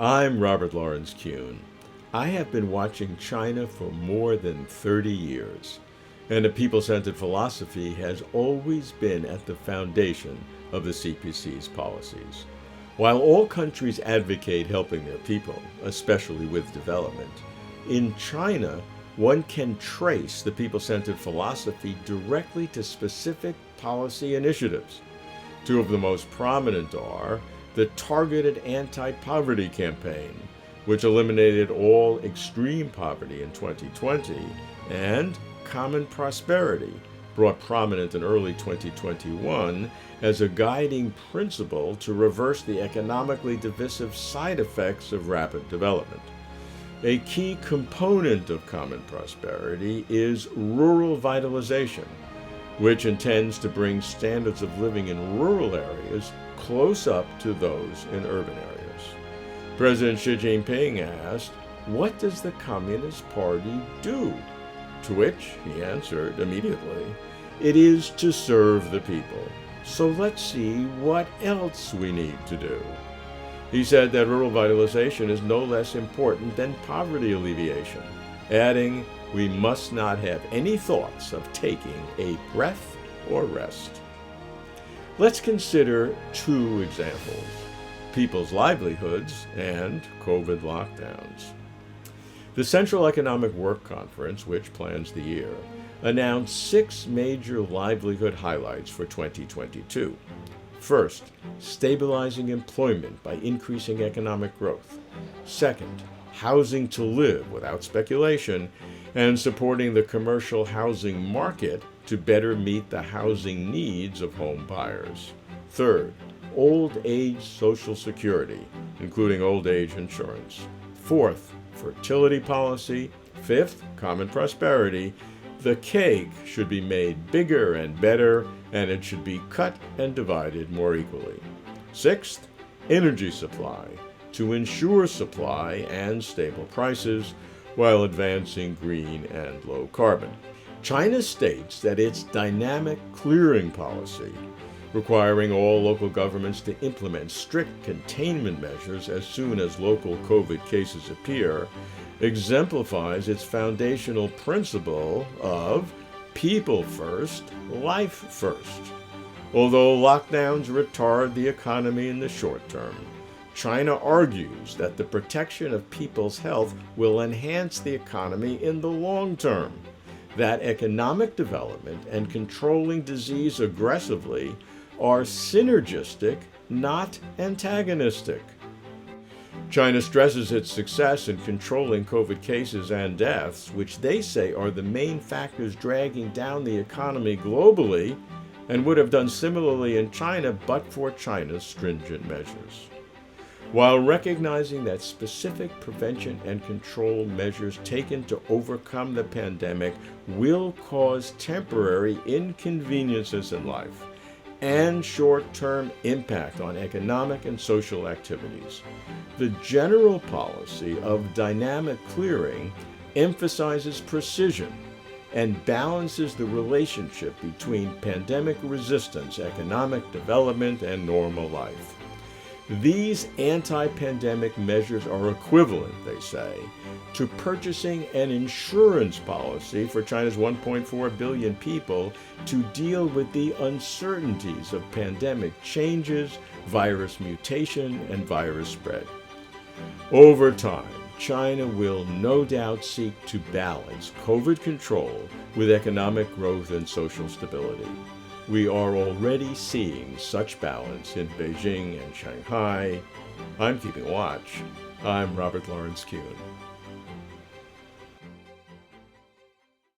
I'm Robert Lawrence Kuhn. I have been watching China for more than 30 years, and a people-centered philosophy has always been at the foundation of the CPC's policies. While all countries advocate helping their people, especially with development, in China, one can trace the people-centered philosophy directly to specific policy initiatives. Two of the most prominent are the Targeted Anti-Poverty Campaign, which eliminated all extreme poverty in 2020, and Common Prosperity, brought prominent in early 2021 as a guiding principle to reverse the economically divisive side effects of rapid development. A key component of Common Prosperity is rural vitalization, which intends to bring standards of living in rural areas close up to those in urban areas. President Xi Jinping asked, "What does the Communist Party do?" To which he answered immediately, "It is to serve the people. So let's see what else we need to do." He said that rural vitalization is no less important than poverty alleviation, adding, "We must not have any thoughts of taking a breath or rest." Let's consider two examples: people's livelihoods and COVID lockdowns. The Central Economic Work Conference, which plans the year, announced 6 major livelihood highlights for 2022. First, stabilizing employment by increasing economic growth. Second, housing to live without speculation, and supporting the commercial housing market to better meet the housing needs of home buyers. Third, old age Social Security, including old age insurance. Fourth, fertility policy. Fifth, Common Prosperity. The cake should be made bigger and better, and it should be cut and divided more equally. Sixth, energy supply, to ensure supply and stable prices while advancing green and low carbon. China states that its dynamic clearing policy, requiring all local governments to implement strict containment measures as soon as local COVID cases appear, exemplifies its foundational principle of people first, life first. Although lockdowns retard the economy in the short term, China argues that the protection of people's health will enhance the economy in the long term, that economic development and controlling disease aggressively are synergistic, not antagonistic. China stresses its success in controlling COVID cases and deaths, which they say are the main factors dragging down the economy globally, and would have done similarly in China but for China's stringent measures. While recognizing that specific prevention and control measures taken to overcome the pandemic will cause temporary inconveniences in life and short-term impact on economic and social activities, the general policy of dynamic clearing emphasizes precision and balances the relationship between pandemic resistance, economic development, and normal life. These anti-pandemic measures are equivalent, they say, to purchasing an insurance policy for China's 1.4 billion people to deal with the uncertainties of pandemic changes, virus mutation, and virus spread. Over time, China will no doubt seek to balance COVID control with economic growth and social stability. We are already seeing such balance in Beijing and Shanghai. I'm keeping watch. I'm Robert Lawrence Kuhn.